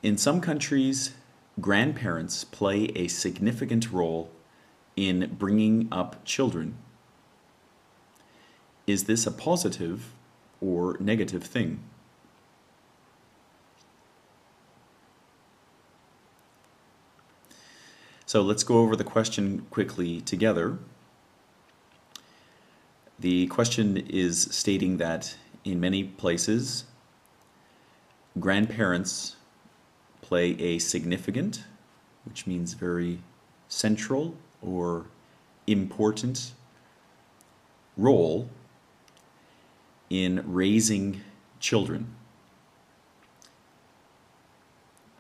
In some countries, grandparents play a significant role in bringing up children. Is this a positive or negative thing? So let's go over the question quickly together. The question is stating that in many places, grandparents play a significant, which means very central or important role in raising children.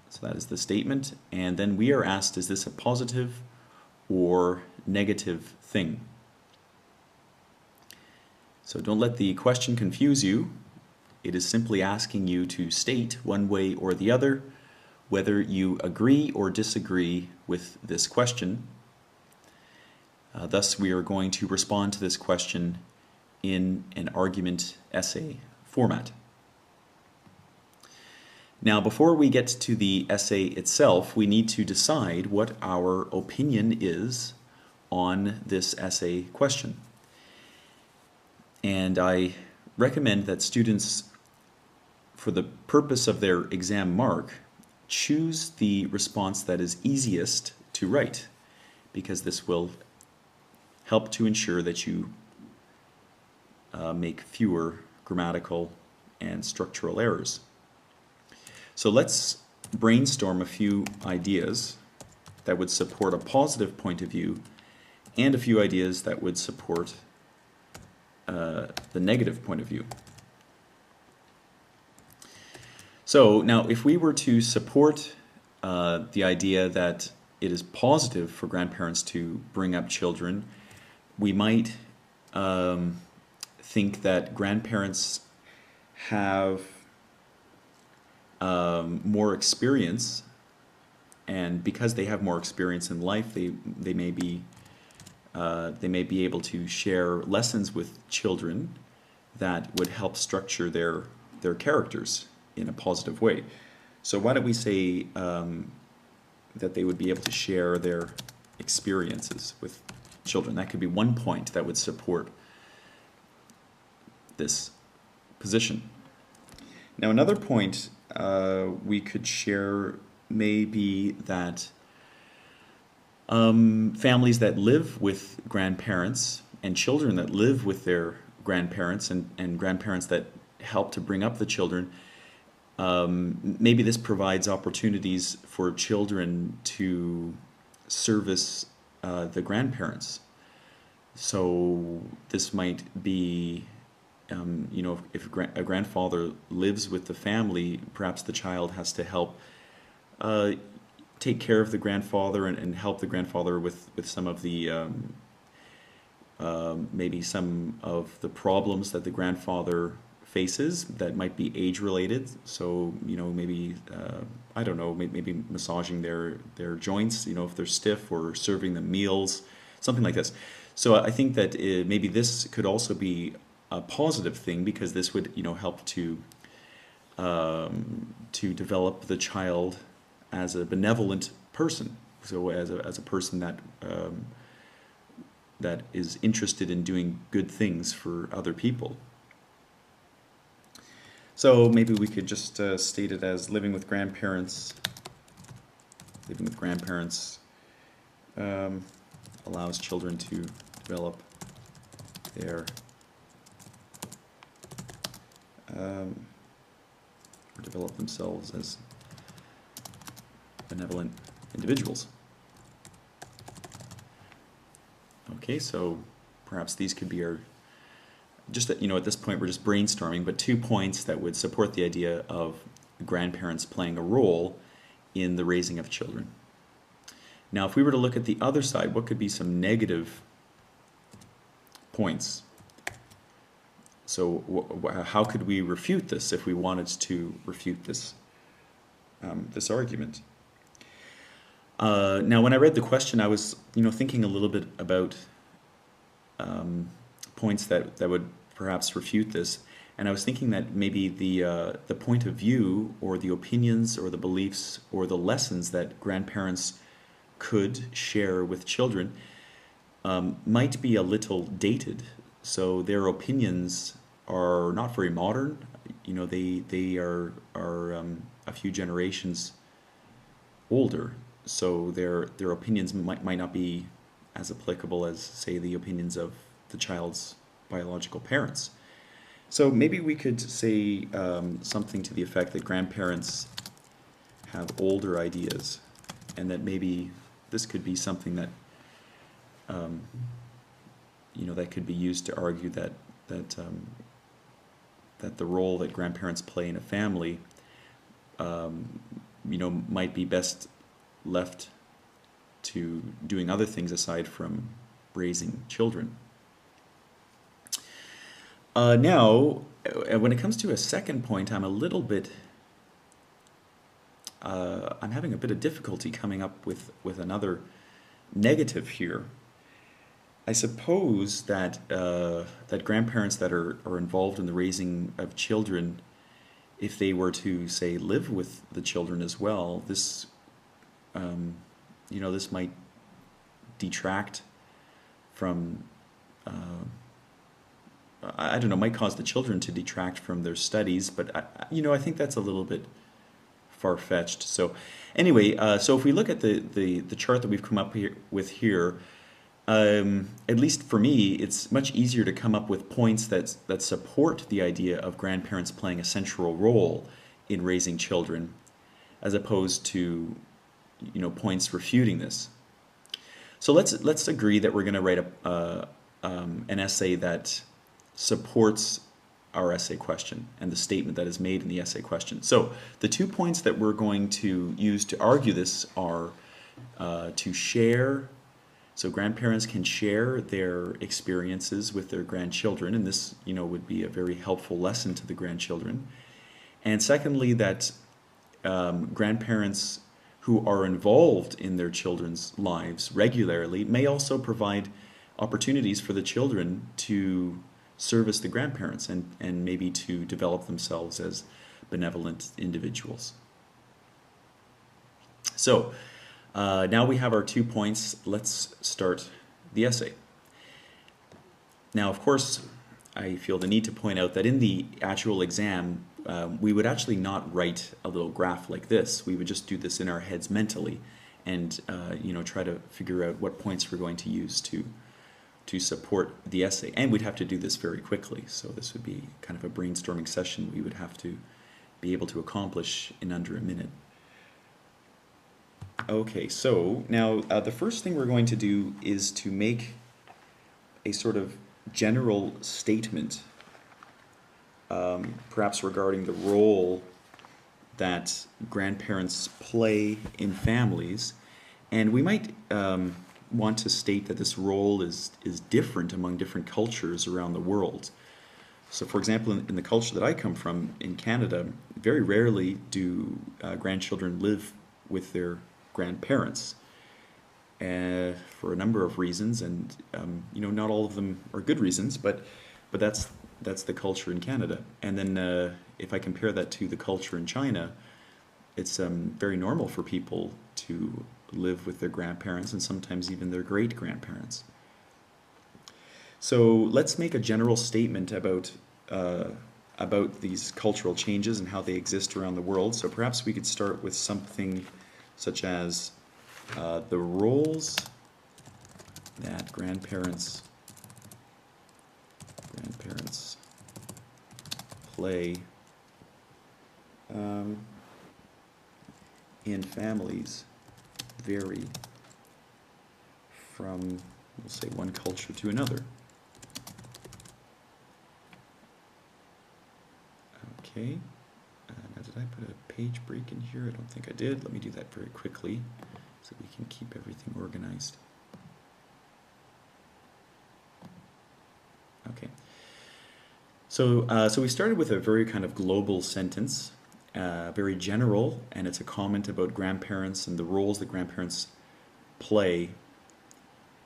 So that is the statement. And then we are asked, is this a positive or negative thing? So don't let the question confuse you. It is simply asking you to state one way or the other whether you agree or disagree with this question. Thus, we are going to respond to this question in an argument essay format. Now, before we get to the essay itself, we need to decide what our opinion is on this essay question. And I recommend that students, for the purpose of their exam mark, choose the response that is easiest to write, because this will help to ensure that you make fewer grammatical and structural errors. So let's brainstorm a few ideas that would support a positive point of view and a few ideas that would support the negative point of view. So now, if we were to support the idea that it is positive for grandparents to bring up children, we might think that grandparents have more experience, and because they have more experience in life, they may be able to share lessons with children that would help structure their characters in a positive way. So why don't we say that they would be able to share their experiences with children? That could be one point that would support this position. Now, another point we could share may be that families that live with grandparents and children that live with their grandparents and grandparents that help to bring up the children, maybe this provides opportunities for children to service the grandparents. So this might be, if a grandfather lives with the family, perhaps the child has to help take care of the grandfather and help the grandfather with some of the maybe some of the problems that the grandfather faces that might be age related. So maybe I don't know, maybe massaging their joints, if they're stiff, or serving them meals, something like this. So I think that maybe this could also be a positive thing, because this would help to develop the child as a benevolent person. So as a person that is interested in doing good things for other people. So maybe we could just state it as living with grandparents. Living with grandparents allows children to develop their or develop themselves as benevolent individuals. Okay, so perhaps these could be our, just at this point we're just brainstorming, but 2 points that would support the idea of grandparents playing a role in the raising of children. Now, if we were to look at the other side, what could be some negative points? So how could we refute this if we wanted to refute this this argument? Now, when I read the question, I was thinking a little bit about points that would perhaps refute this, And I was thinking that maybe the point of view or the opinions or the beliefs or the lessons that grandparents could share with children might be a little dated. So their opinions are not very modern. You know, they are a few generations older. So their opinions might not be as applicable as, say, the opinions of the child's biological parents. So maybe we could say something to the effect that grandparents have older ideas, and that maybe this could be something that you know, that could be used to argue that that the role that grandparents play in a family, you know, might be best left to doing other things aside from raising children. Now, when it comes to a second point, I'm a little bit, I'm having a bit of difficulty coming up with another negative here. I suppose that that grandparents that are involved in the raising of children, if they were to, say, live with the children as well, this, you know, this might detract from, I don't know, might cause the children to detract from their studies, but you know, I think that's a little bit far-fetched. So anyway, so if we look at the chart that we've come up with here, at least for me, it's much easier to come up with points that support the idea of grandparents playing a central role in raising children, as opposed to, you know, points refuting this. So let's agree that we're going to write an essay that supports our essay question and the statement that is made in the essay question. So the 2 points that we're going to use to argue this are to share. So grandparents can share their experiences with their grandchildren, and this, you know, would be a very helpful lesson to the grandchildren. And secondly, that grandparents who are involved in their children's lives regularly may also provide opportunities for the children to service the grandparents and maybe to develop themselves as benevolent individuals. So now we have our 2 points. Let's start the essay. Now, of course, I feel the need to point out that in the actual exam, we would actually not write a little graph like this. We would just do this in our heads mentally and you know, try to figure out what points we're going to use to support the essay. And we'd have to do this very quickly. So this would be kind of a brainstorming session we would have to be able to accomplish in under a minute. Okay, so now the first thing we're going to do is to make a sort of general statement, perhaps regarding the role that grandparents play in families. And we might want to state that this role is different among different cultures around the world. So for example, in the culture that I come from, in Canada, very rarely do grandchildren live with their grandparents for a number of reasons, and you know, not all of them are good reasons, but that's the culture in Canada. And then if I compare that to the culture in China, it's very normal for people to live with their grandparents and sometimes even their great-grandparents. So let's make a general statement about these cultural changes and how they exist around the world. So perhaps we could start with something such as the roles that grandparents play in families vary from, we'll say, one culture to another. Okay, now did I put a page break in here? I don't think I did. Let me do that very quickly so we can keep everything organized. Okay, so we started with a very kind of global sentence, very general, and it's a comment about grandparents and the roles that grandparents play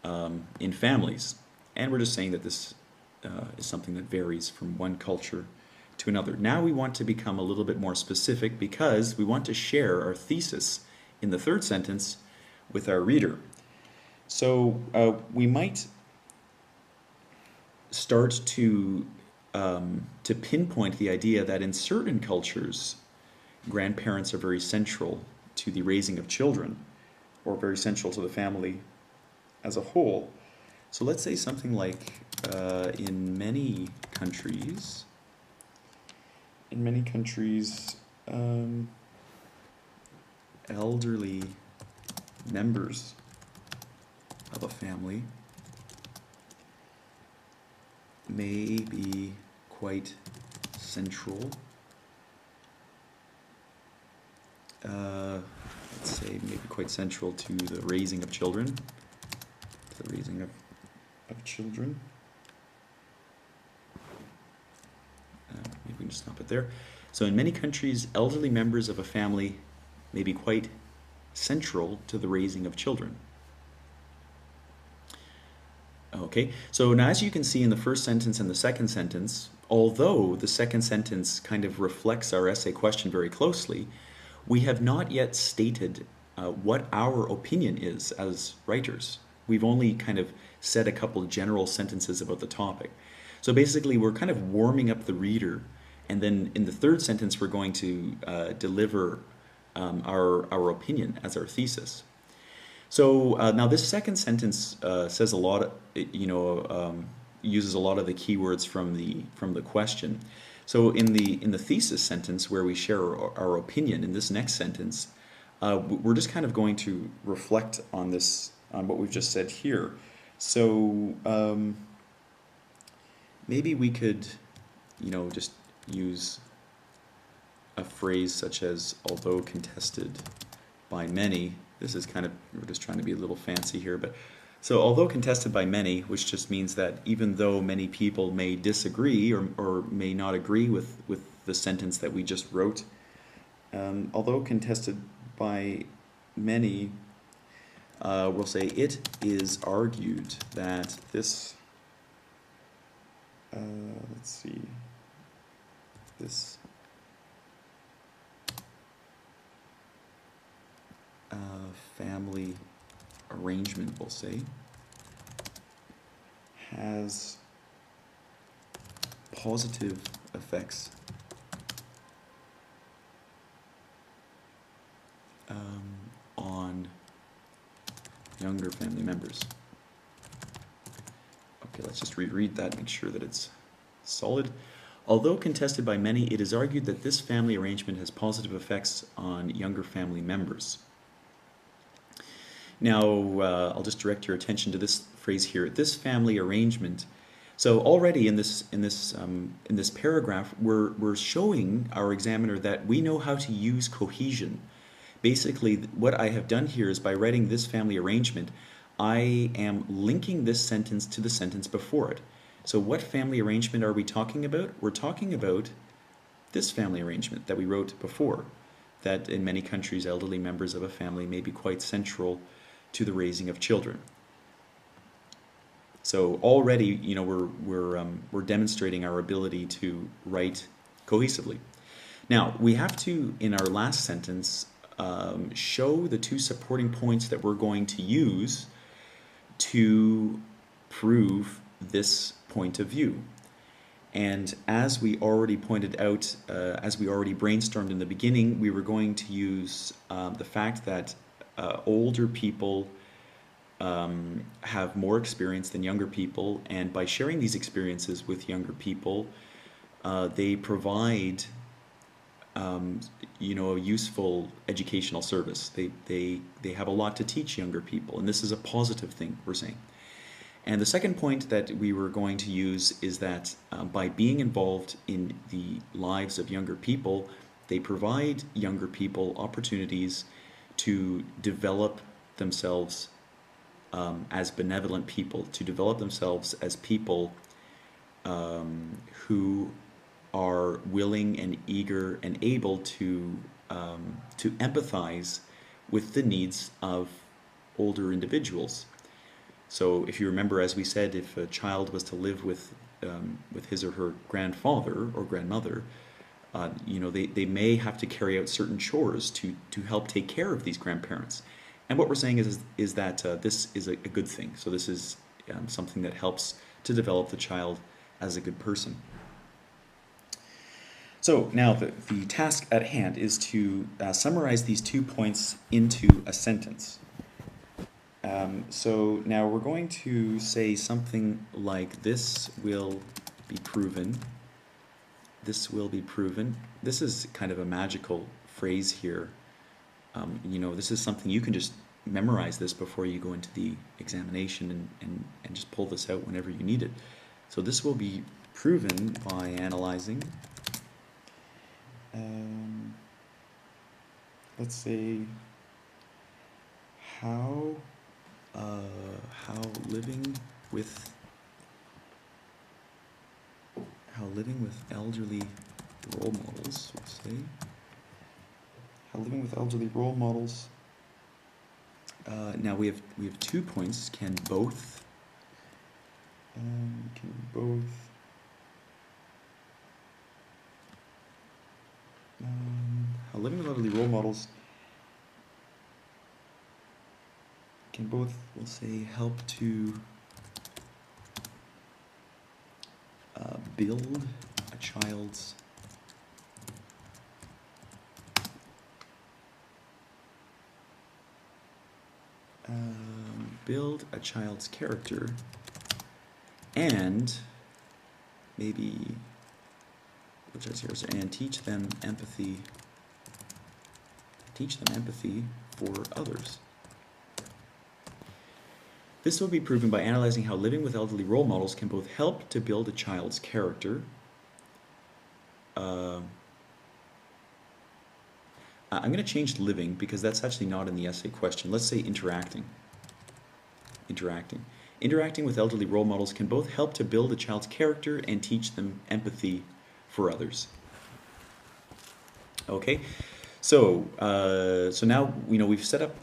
in families. And we're just saying that this is something that varies from one culture to another. Now we want to become a little bit more specific because we want to share our thesis in the third sentence with our reader. So we might start to pinpoint the idea that in certain cultures, grandparents are very central to the raising of children, or very central to the family as a whole. So let's say something like, in many countries, elderly members of a family may be quite central, let's say maybe quite central to the raising of children, children. Maybe we can just stop it there. So in many countries, elderly members of a family may be quite central to the raising of children. Okay, so now as you can see in the first sentence and the second sentence, although the second sentence kind of reflects our essay question very closely, we have not yet stated what our opinion is as writers. We've only kind of said a couple general sentences about the topic. So basically we're kind of warming up the reader, and then in the third sentence we're going to deliver our opinion as our thesis. So now this second sentence says a lot, uses a lot of the keywords from the question. So in the thesis sentence where we share our opinion, in this next sentence, we're just kind of going to reflect on this, on what we've just said here. So maybe we could, just use a phrase such as, although contested by many. This is kind of, we're just trying to be a little fancy here, but so although contested by many, which just means that even though many people may disagree or may not agree with the sentence that we just wrote, although contested by many, we'll say it is argued that this, let's see, this family arrangement, we'll say, has positive effects on younger family members. Okay, let's just reread that, make sure that it's solid. Although contested by many, it is argued that this family arrangement has positive effects on younger family members. Now, I'll just direct your attention to this phrase here, this family arrangement. So already in this paragraph, we're showing our examiner that we know how to use cohesion. Basically, what I have done here is by writing this family arrangement, I am linking this sentence to the sentence before it. So what family arrangement are we talking about? We're talking about this family arrangement that we wrote before, that in many countries, elderly members of a family may be quite central to the raising of children. So already, we're demonstrating our ability to write cohesively. Now, we have to, in our last sentence, show the two supporting points that we're going to use to prove this point of view. And as we already pointed out, as we already brainstormed in the beginning, we were going to use the fact that older people have more experience than younger people, and by sharing these experiences with younger people, they provide a useful educational service. They have a lot to teach younger people, and this is a positive thing we're saying. And the second point that we were going to use is that by being involved in the lives of younger people, they provide younger people opportunities to develop themselves as benevolent people, to develop themselves as people who are willing and eager and able to empathize with the needs of older individuals. So if you remember, as we said, if a child was to live with with his or her grandfather or grandmother, they may have to carry out certain chores to help take care of these grandparents. And what we're saying is that this is a good thing. So this is something that helps to develop the child as a good person. So now the task at hand is to summarize these 2 points into a sentence. So now we're going to say something like, this will be proven. This will be proven. This is kind of a magical phrase here. This is something you can just memorize this before you go into the examination and just pull this out whenever you need it. So this will be proven by analyzing. Let's say how living with elderly role models, let's say, how living with elderly role models. Now we have 2 points. Can both how living with elderly role models can both, we'll say, help to build a child's character, and maybe, which is here, and teach them empathy for others. This will be proven by analyzing how living with elderly role models can both help to build a child's character. I'm going to change living because that's actually not in the essay question. Let's say interacting. Interacting with elderly role models can both help to build a child's character and teach them empathy for others. Okay, so now we've set up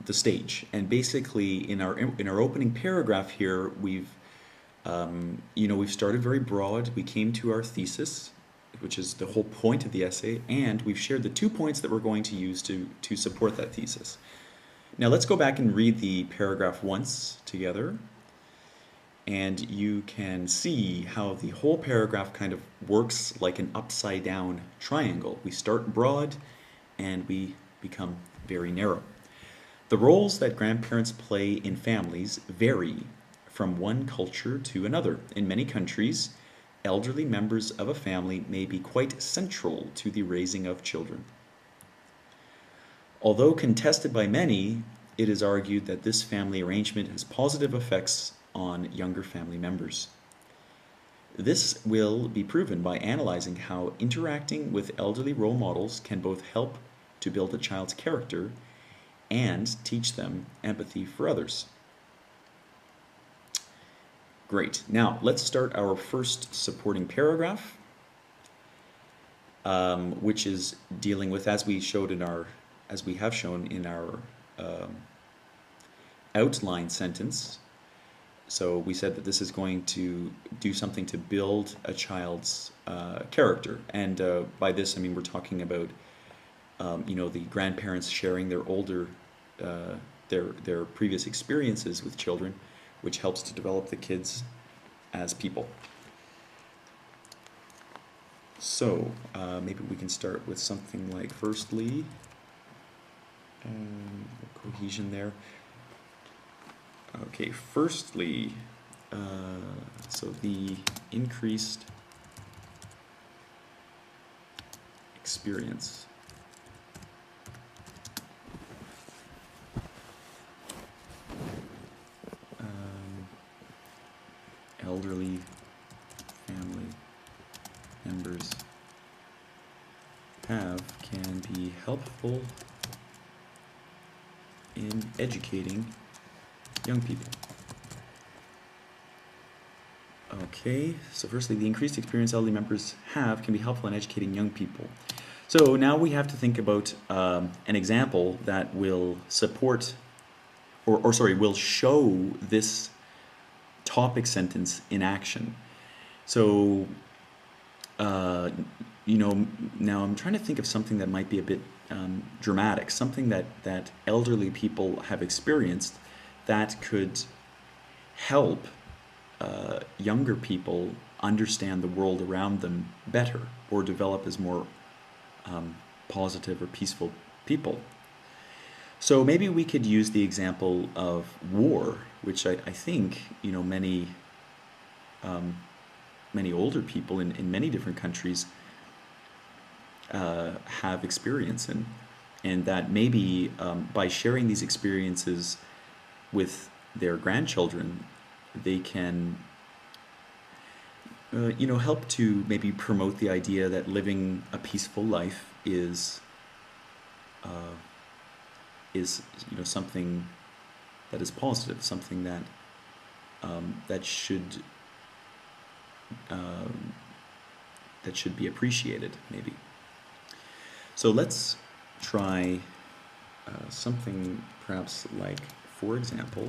the stage, and basically in our opening paragraph here we've started very broad. We came to our thesis, which is the whole point of the essay, and we've shared the 2 points that we're going to use to support that thesis. Now let's go back and read the paragraph once together, and you can see how the whole paragraph kind of works like an upside down triangle. We start broad and we become very narrow. The roles that grandparents play in families vary from one culture to another. In many countries, elderly members of a family may be quite central to the raising of children. Although contested by many, it is argued that this family arrangement has positive effects on younger family members. This will be proven by analyzing how interacting with elderly role models can both help to build a child's character and teach them empathy for others. Great. Now let's start our first supporting paragraph, which is dealing with, as we have shown in our outline sentence. So we said that this is going to do something to build a child's character, and by this I mean we're talking about the grandparents sharing their their previous experiences with children, which helps to develop the kids as people. So maybe we can start with something like, firstly, cohesion there. Okay, firstly, so the increased experience elderly family members have can be helpful in educating young people. Okay, so firstly, the increased experience elderly members have can be helpful in educating young people. So now we have to think about an example that will support, will show this topic sentence in action. So, uh, now I'm trying to think of something that might be a bit dramatic, something that elderly people have experienced that could help younger people understand the world around them better or develop as more positive or peaceful people. So maybe we could use the example of war, which I think many older people in many different countries have experience in, and that maybe by sharing these experiences with their grandchildren, they can help to maybe promote the idea that living a peaceful life uh, is something that is positive, something that that should um, that should be appreciated, maybe. So let's try something perhaps like, for example,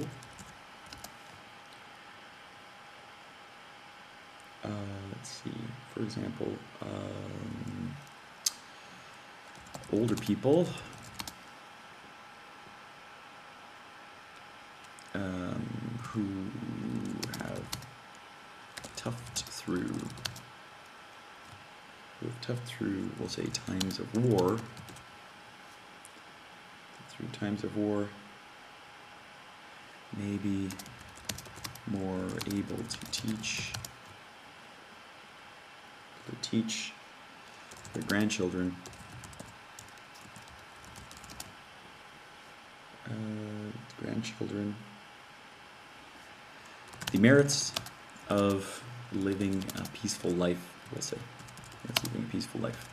let's see, for example, older people who have toughed through, we'll say, times of war, maybe more able to teach their grandchildren the merits of living a peaceful life, we'll say. That's living a peaceful life.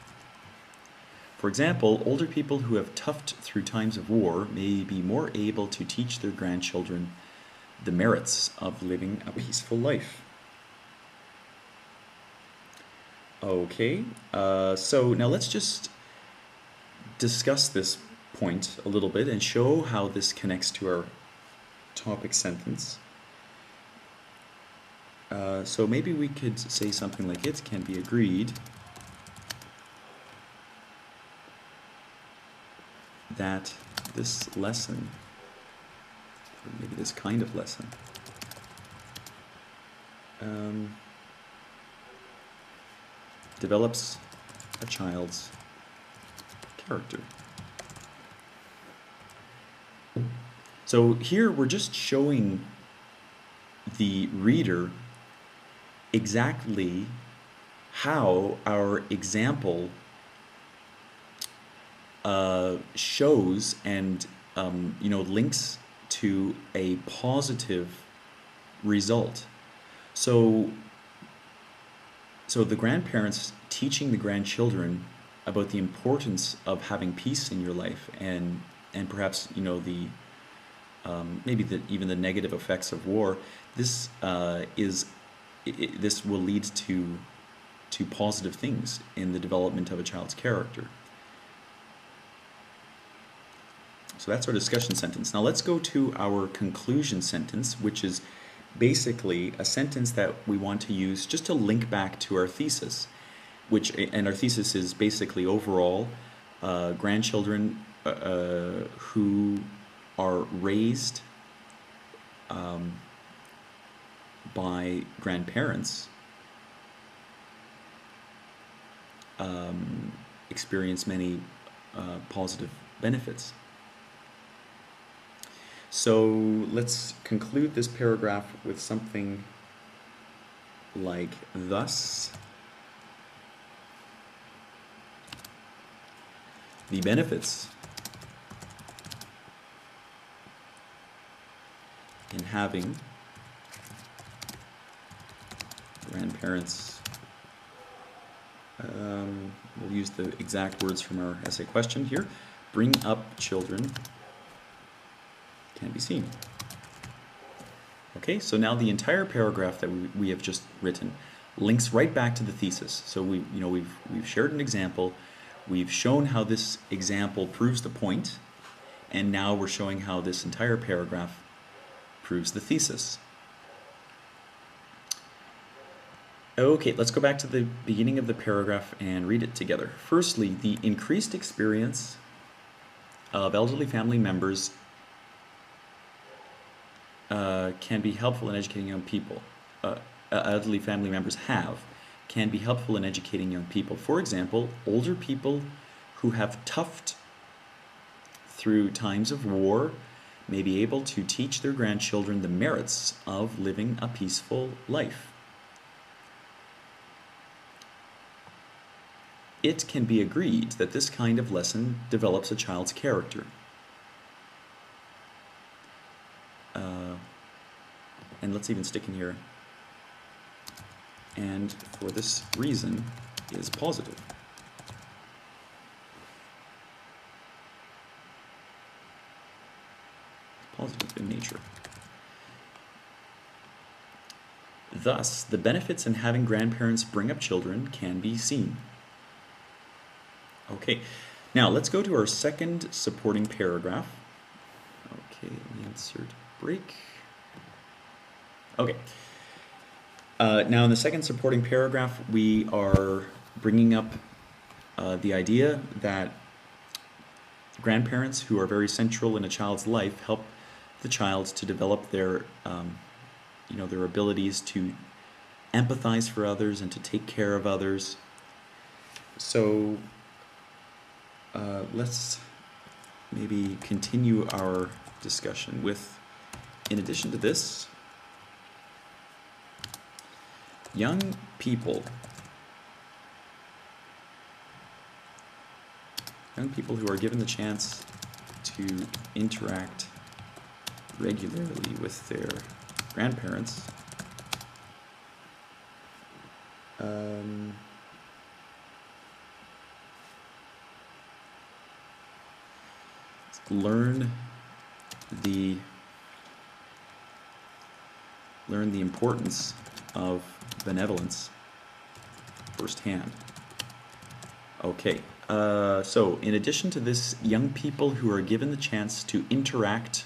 For example, older people who have toughed through times of war may be more able to teach their grandchildren the merits of living a peaceful life. Okay, so now let's just discuss this point a little bit and show how this connects to our topic sentence. So maybe we could say something like, it can be agreed that this lesson, or maybe this kind of lesson, develops a child's character. So here we're just showing the reader exactly how our example shows and links to a positive result. So the grandparents teaching the grandchildren about the importance of having peace in your life, and perhaps the maybe even the negative effects of war. This this will lead to positive things in the development of a child's character. So that's our discussion sentence. Now let's go to our conclusion sentence, which is basically a sentence that we want to use just to link back to our thesis, and our thesis is basically overall grandchildren who are raised by grandparents experience many positive benefits. So let's conclude this paragraph with something like thus. The benefits in having grandparents, we'll use the exact words from our essay question here, bring up children can be seen. Okay, so now the entire paragraph that we have just written links right back to the thesis. So we've shared an example, we've shown how this example proves the point, and now we're showing how this entire paragraph proves the thesis. Okay, let's go back to the beginning of the paragraph and read it together. Firstly, the increased experience of elderly family members can be helpful in educating young people. Elderly family members can be helpful in educating young people. For example, older people who have toughed through times of war may be able to teach their grandchildren the merits of living a peaceful life. It can be agreed that this kind of lesson develops a child's character. And let's even stick in here. And for this reason is positive. Positive in nature. Thus, the benefits in having grandparents bring up children can be seen. Okay, now let's go to our second supporting paragraph. Okay, let me insert break. Okay. Now in the second supporting paragraph, we are bringing up the idea that grandparents who are very central in a child's life help the child to develop their, their abilities to empathize for others and to take care of others. So let's maybe continue our discussion with, in addition to this, young people who are given the chance to interact regularly with their grandparents learn the importance of benevolence firsthand. Okay, so in addition to this, young people who are given the chance to interact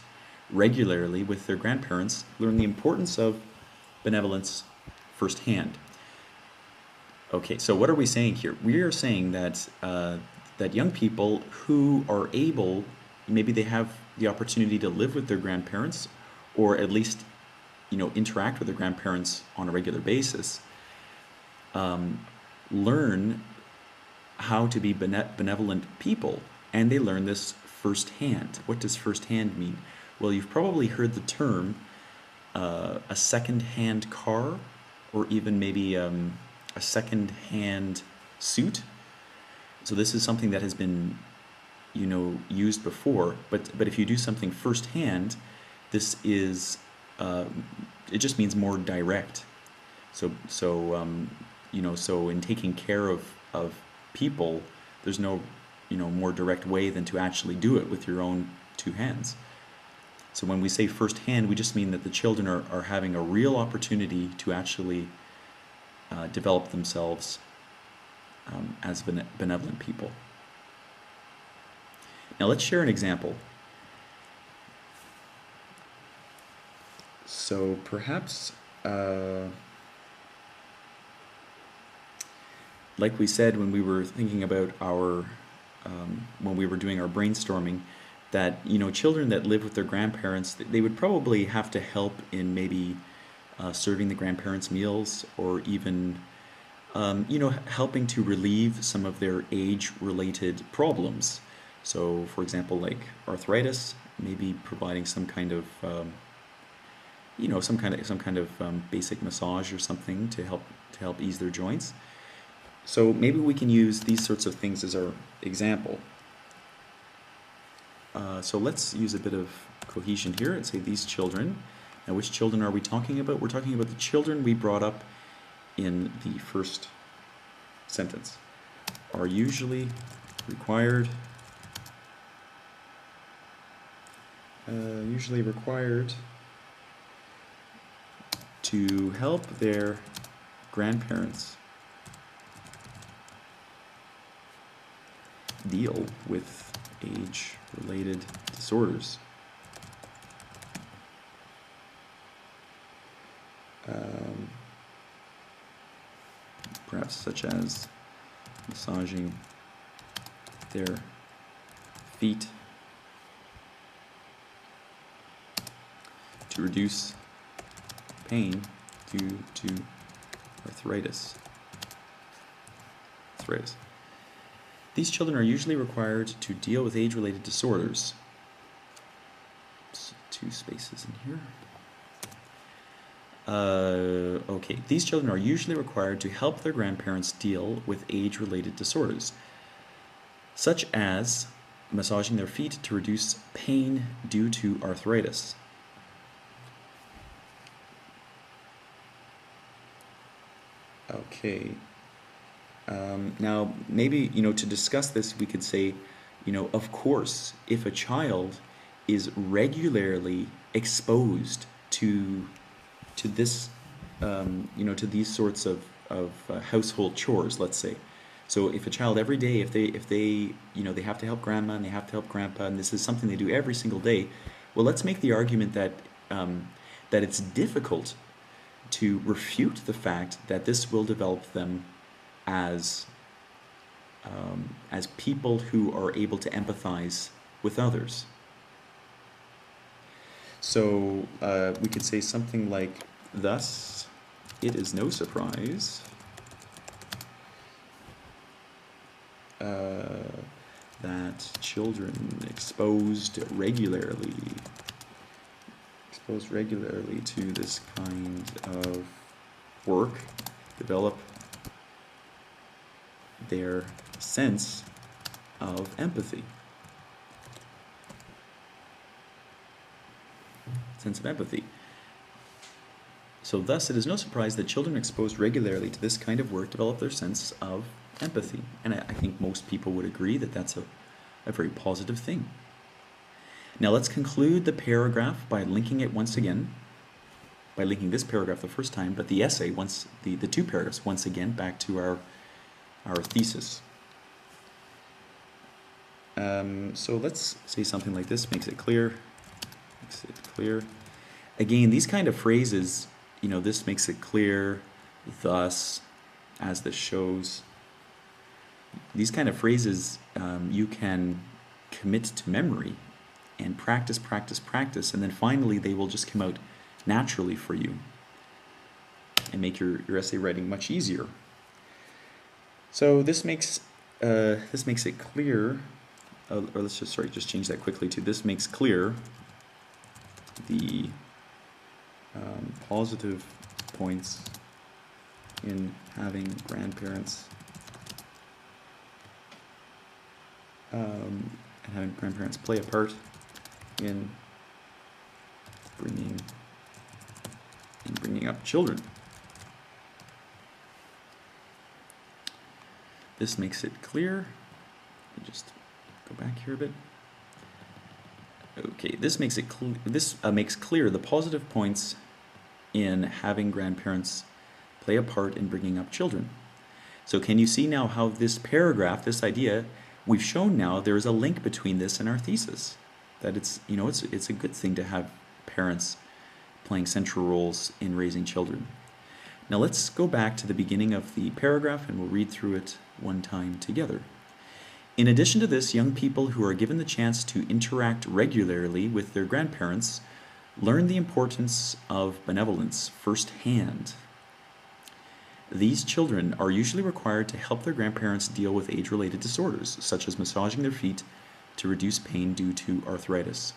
regularly with their grandparents learn the importance of benevolence firsthand. Okay, so what are we saying here? We are saying that that young people who are able, maybe they have the opportunity to live with their grandparents, or at least interact with their grandparents on a regular basis, learn how to be benevolent people, and they learn this firsthand. What does firsthand mean? Well, you've probably heard the term a second-hand car, or even maybe a second-hand suit. So this is something that has been used before, but if you do something firsthand, this is it just means more direct. So in taking care of people, there's no more direct way than to actually do it with your own two hands. So when we say firsthand, we just mean that the children are having a real opportunity to actually develop themselves as benevolent people. Now let's share an example. So perhaps, like we said when we were thinking about our, when we were doing our brainstorming, that children that live with their grandparents, they would probably have to help in maybe serving the grandparents' meals, or even helping to relieve some of their age-related problems. So, for example, like arthritis, maybe providing some kind of basic massage or something to help ease their joints. So maybe we can use these sorts of things as our example. So let's use a bit of cohesion here and say these children. Now, which children are we talking about? We're talking about the children we brought up in the first sentence. Are usually required to help their grandparents deal with age-related disorders. perhaps such as massaging their feet to reduce pain due to arthritis. These children are usually required to deal with age-related disorders. Oops, 2 spaces in here. Okay, these children are usually required to help their grandparents deal with age-related disorders, such as massaging their feet to reduce pain due to arthritis. Okay. Now, maybe, to discuss this, we could say, of course, if a child is regularly exposed to this, to these sorts of household chores, let's say. So if a child every day, if they they have to help grandma and they have to help grandpa, and this is something they do every single day, well, let's make the argument that that it's difficult to refute the fact that this will develop them as people who are able to empathize with others. So we could say something like, thus, it is no surprise that children exposed regularly to this kind of work develop their sense of empathy. So thus, it is no surprise that children exposed regularly to this kind of work develop their sense of empathy. And I think most people would agree that that's a very positive thing. Now let's conclude the paragraph by linking it once again, by linking this paragraph the first time, but the essay, the 2 paragraphs once again back to our thesis. So let's say something like this, makes it clear. Again, these kind of phrases, this makes it clear, thus, as this shows. These kind of phrases you can commit to memory and practice, and then finally they will just come out naturally for you and make your essay writing much easier. So this makes it clear, or let's just change that quickly to this makes clear the positive points in having grandparents play a part in bringing up children. This makes it clear. Let me just go back here a bit. Okay, this makes clear the positive points in having grandparents play a part in bringing up children. So can you see now how this paragraph, this idea, we've shown now there is a link between this and our thesis, that it's a good thing to have parents playing central roles in raising children. Now let's go back to the beginning of the paragraph and we'll read through it one time together. In addition to this, young people who are given the chance to interact regularly with their grandparents learn the importance of benevolence firsthand. These children are usually required to help their grandparents deal with age-related disorders, such as massaging their feet to reduce pain due to arthritis.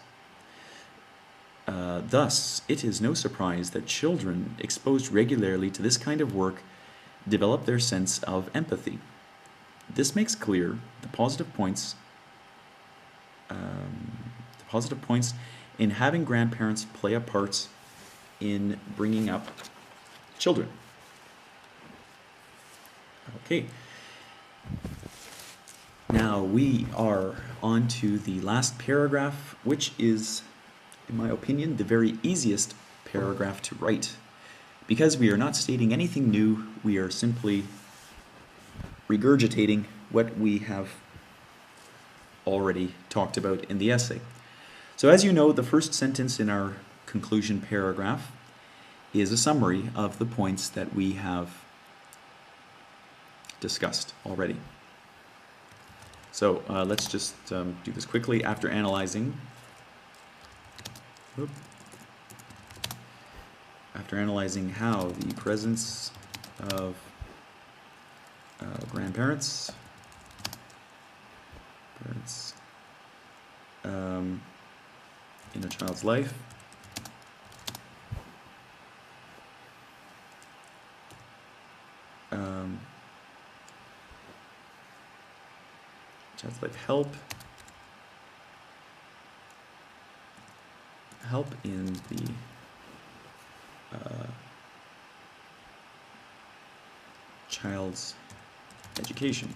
Thus, it is no surprise that children exposed regularly to this kind of work develop their sense of empathy. This makes clear the positive points in having grandparents play a part in bringing up children. Okay, now we are on to the last paragraph, which is, in my opinion, the very easiest paragraph to write. Because we are not stating anything new, we are simply regurgitating what we have already talked about in the essay. So as you know, the first sentence in our conclusion paragraph is a summary of the points that we have discussed already. So let's just do this quickly. After analyzing, how the presence of grandparents in a child's life help in the child's education.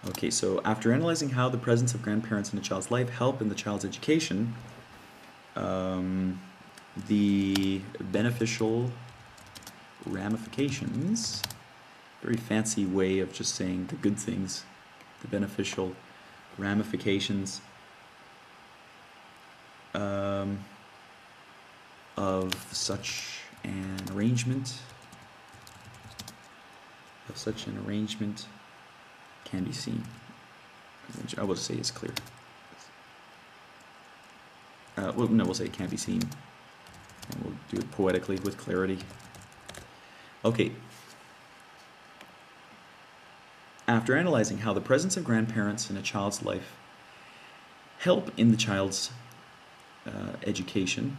Okay, so after analyzing how the presence of grandparents in a child's life help in the child's education, the beneficial ramifications, very fancy way of just saying the good things, the beneficial ramifications of such an arrangement can be seen, which I will say is clear. Well, no, we'll say it can be seen, and we'll do it poetically with clarity. Okay. After analyzing how the presence of grandparents in a child's life help in the child's education,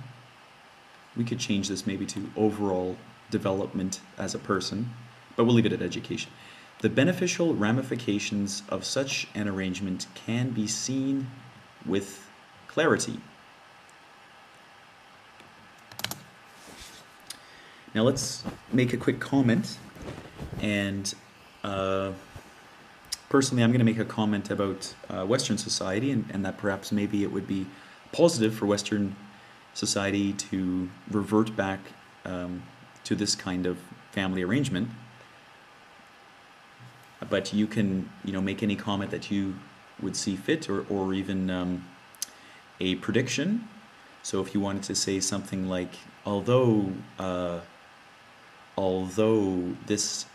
we could change this maybe to overall development as a person, but we'll leave it at education. The beneficial ramifications of such an arrangement can be seen with clarity. Now let's make a quick comment, and personally I'm going to make a comment about Western society, and that perhaps maybe it would be positive for Western society to revert back to this kind of family arrangement. But you can, make any comment that you would see fit, or even a prediction. So if you wanted to say something like, although this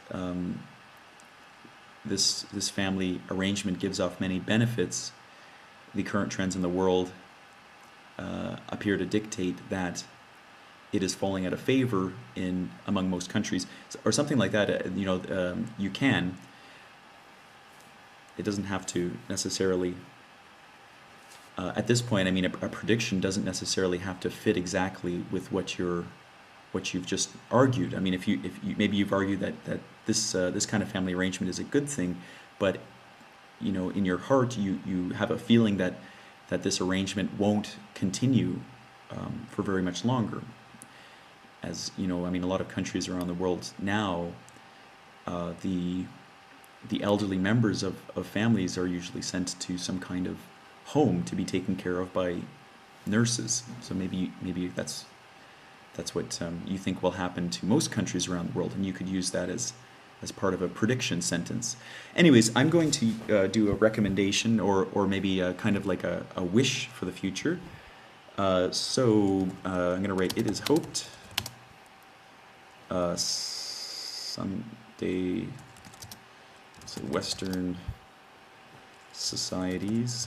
this family arrangement gives off many benefits, the current trends in the world appear to dictate that it is falling out of favor among most countries, or something like that. You can. It doesn't have to necessarily. At this point, I mean, a prediction doesn't necessarily have to fit exactly with what you've just argued. I mean, if you maybe you've argued that this kind of family arrangement is a good thing, but in your heart you have a feeling that this arrangement won't continue for very much longer. As I mean, a lot of countries around the world now, the elderly members of families are usually sent to some kind of home to be taken care of by nurses. So maybe that's what you think will happen to most countries around the world, and you could use that as part of a prediction sentence. Anyways, I'm going to do a recommendation, or maybe kind of like a wish for the future. So I'm going to write, it is hoped someday, so Western societies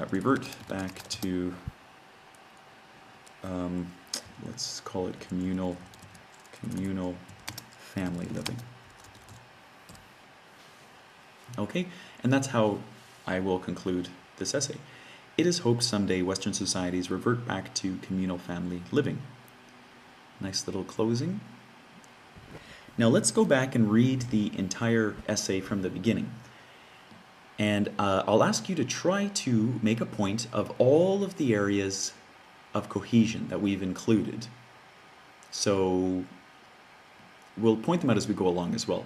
revert back to, let's call it communal family living. Okay, and that's how I will conclude this essay. It is hoped someday Western societies revert back to communal family living. Nice little closing. Now let's go back and read the entire essay from the beginning. And I'll ask you to try to make a point of all of the areas of cohesion that we've included. So we'll point them out as we go along as well.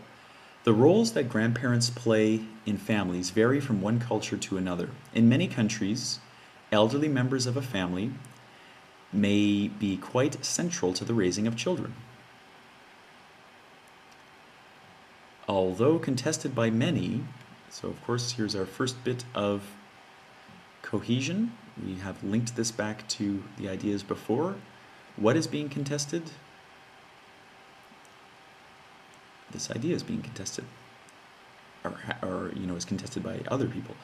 The roles that grandparents play in families vary from one culture to another. In many countries, elderly members of a family may be quite central to the raising of children. Although contested by many, so of course here's our first bit of cohesion. We have linked this back to the ideas before. What is being contested? This idea is being contested, or is contested by other people.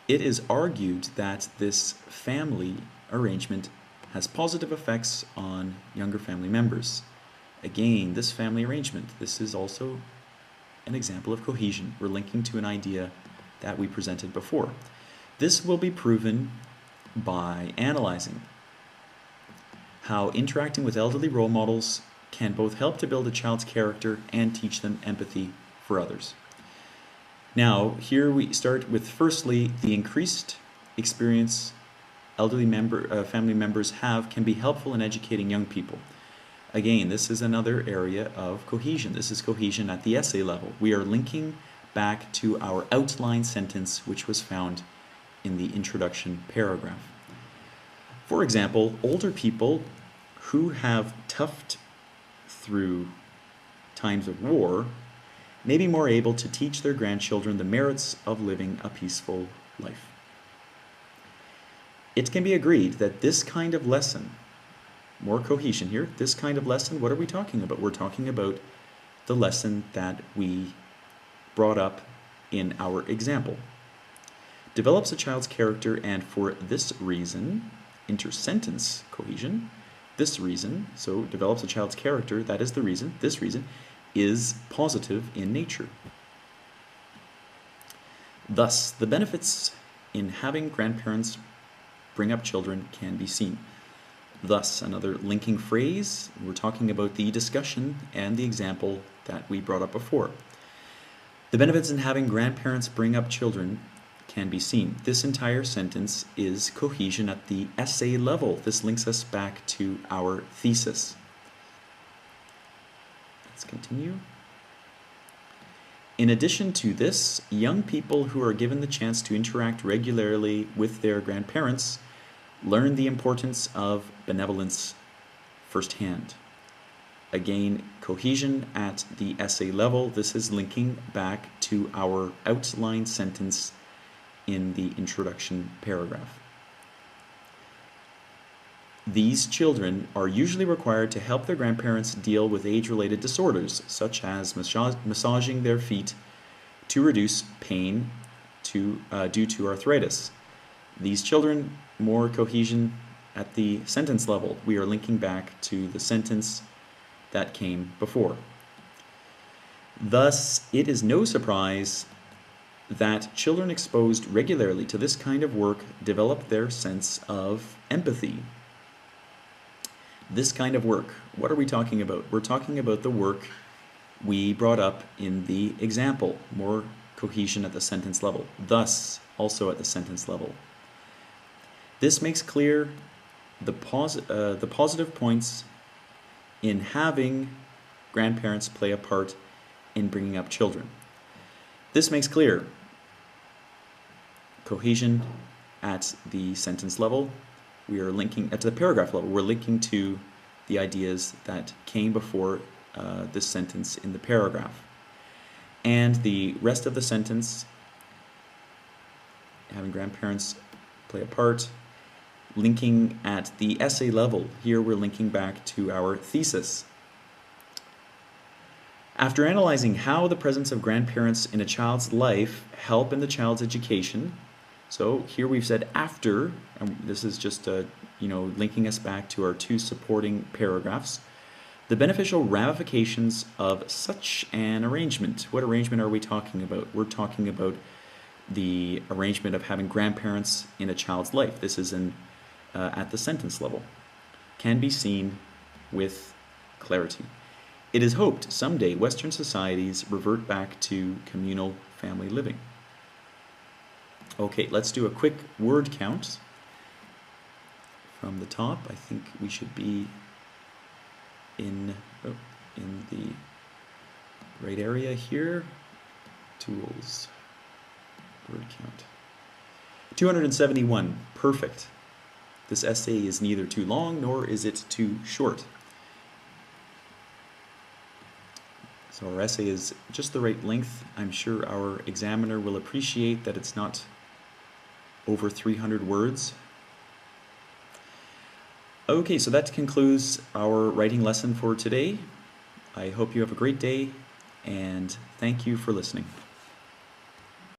It is argued that this family arrangement has positive effects on younger family members. Again, this family arrangement, this is also an example of cohesion. We're linking to an idea that we presented before. This will be proven by analyzing how interacting with elderly role models can both help to build a child's character and teach them empathy for others. Now, here we start with, firstly, the increased experience elderly family members have can be helpful in educating young people. Again, this is another area of cohesion. This is cohesion at the essay level. We are linking back to our outline sentence, which was found in the introduction paragraph. For example, older people who have toughed through times of war may be more able to teach their grandchildren the merits of living a peaceful life. It can be agreed that this kind of lesson, more cohesion here, this kind of lesson, what are we talking about? We're talking about the lesson that we brought up in our example. Develops a child's character, and for this reason, intersentence cohesion, this reason, so develops a child's character, that is the reason, this reason, is positive in nature. Thus, the benefits in having grandparents bring up children can be seen. Thus, another linking phrase, we're talking about the discussion and the example that we brought up before. The benefits in having grandparents bring up children can be seen. This entire sentence is cohesion at the essay level. This links us back to our thesis. Let's continue. In addition to this, young people who are given the chance to interact regularly with their grandparents learn the importance of benevolence firsthand. Again, cohesion at the essay level. This is linking back to our outline sentence in the introduction paragraph. These children are usually required to help their grandparents deal with age-related disorders, such as massaging their feet to reduce pain due to arthritis. These children, more cohesion at the sentence level. We are linking back to the sentence that came before. Thus, it is no surprise that children exposed regularly to this kind of work develop their sense of empathy. This kind of work, what are we talking about? We're talking about the work we brought up in the example, more cohesion at the sentence level, thus also at the sentence level. This makes clear the positive points in having grandparents play a part in bringing up children. This makes clear cohesion at the sentence level. We are linking at the paragraph level. We're linking to the ideas that came before this sentence in the paragraph. And the rest of the sentence, having grandparents play a part, linking at the essay level. Here we're linking back to our thesis. After analyzing how the presence of grandparents in a child's life help in the child's education, so here we've said after, and this is just linking us back to our two supporting paragraphs, the beneficial ramifications of such an arrangement. What arrangement are we talking about? We're talking about the arrangement of having grandparents in a child's life. This is at the sentence level. Can be seen with clarity. It is hoped someday Western societies revert back to communal family living. Okay, let's do a quick word count from the top. I think we should be in the right area here. Tools, word count. 271, perfect. This essay is neither too long nor is it too short. So our essay is just the right length. I'm sure our examiner will appreciate that it's not over 300 words. Okay, so that concludes our writing lesson for today. I hope you have a great day, and thank you for listening.